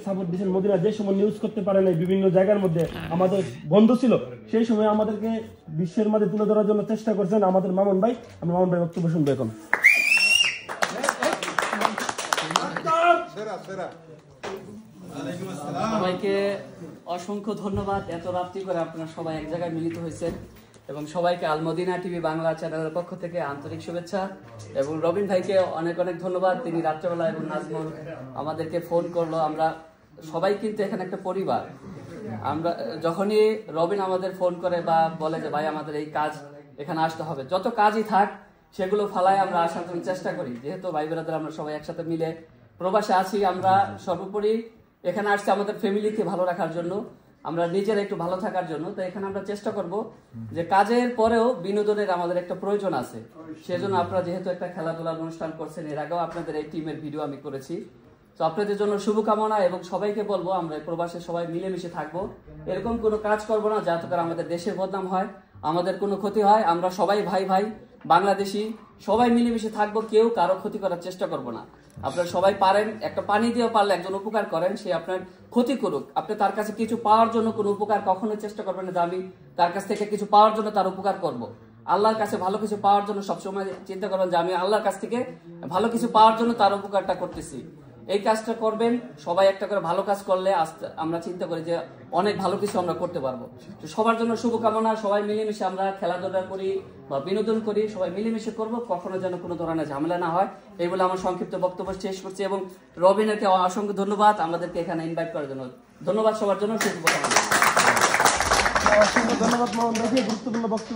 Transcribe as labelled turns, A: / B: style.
A: Support দিয়েছেন। Medina যে সময় নিউজ করতে পারে নাই, বিভিন্ন জায়গার মধ্যে আমাদের বন্ধ ছিল, সেই সময় আমাদেরকে বিশ্বের মাঝে তুলে ধরার জন্য চেষ্টা করছেন আমাদের মামুন ভাই। আমরা মামুন ভাই বক্তব্য শুনবো এখন।
B: সবাইকে অসংখ্য ধন্যবাদ। এত রাত্রি করে আপনারা সবাই এক জায়গায় মিলিত হয়েছেন এবং সবাইকে আল মদিনা টিভি বাংলা চ্যানেলের পক্ষ থেকে আন্তরিক শুভেচ্ছা এবং রবিন ভাইকে অনেক অনেক ধন্যবাদ। তিনি রাত্রেবেলা এবং নাজমুল আমাদেরকে ফোন করলো। আমরা সবাই কিন্তু এখানে একটা পরিবার। আমরা যখনই রবিন আমাদের ফোন করে বা বলে যে ভাই আমাদের এই কাজ এখানে আসতে হবে, যত কাজই থাক সেগুলো ফালায় আমরা আসার জন্য চেষ্টা করি। যেহেতু ভাই বেরাদের আমরা সবাই একসাথে মিলে প্রবাসে আছি, আমরা সর্বোপরি এখানে আসছি আমাদের ফ্যামিলিকে ভালো রাখার জন্য, আমরা নিজেরা একটু ভালো থাকার জন্য। তো এখানে আমরা চেষ্টা করব যে কাজের পরেও বিনোদনের আমাদের একটা প্রয়োজন আছে। সেজন্য আপনারা যেহেতু একটা খেলাধুলার অনুষ্ঠান করছেন, এর আগেও আপনাদের এই টিমের ভিডিও আমি করেছি। তো আপনাদের জন্য শুভকামনা এবং সবাইকে বলবো আমরা প্রবাসে সবাই মিলেমিশে থাকবো। এরকম কোনো কাজ করবো না যাতে করে আমাদের দেশের বদনাম হয়, আমাদের কোনো ক্ষতি হয়। আমরা সবাই ভাই ভাই বাংলাদেশি, সবাই মিলেমিশে থাকবো, কেউ কারো ক্ষতি করার চেষ্টা করবো না। আপনারা সবাই পারেন, একটা পানি দিয়েও পারলে একজন উপকার করেন, সে আপনার ক্ষতি করুক, আপনি তার কাছে কিছু পাওয়ার জন্য কোনো উপকার কখনো চেষ্টা করবেন না যে আমি তার কাছ থেকে কিছু পাওয়ার জন্য তার উপকার করব। আল্লাহর কাছে ভালো কিছু পাওয়ার জন্য সবসময় চিন্তা করবেন যে আমি আল্লাহর কাছ থেকে ভালো কিছু পাওয়ার জন্য তার উপকারটা করতেছি। এই কাজটা করবেন সবাই। একটা করে ভালো কাজ করলে আমরা চিন্তা করি যে অনেক ভালো কিছু আমরা করতে পারবো। তো সবার জন্য শুভকামনা। সবাই মিলেমিশে আমরা খেলাধুলা করি বা বিনোদন করি, সবাই মিলেমিশে করব, কখনো যেন কোনো ধরনের ঝামেলা না হয়। এই বলে আমার সংক্ষিপ্ত বক্তব্য শেষ করছি এবং রবিনকে অসংখ্য ধন্যবাদ আমাদেরকে এখানে ইনভাইট করার জন্য। ধন্যবাদ সবার জন্য।
A: অসংখ্য ধন্যবাদ মামুন ভাইকে গুরুত্বপূর্ণ বক্তব্য।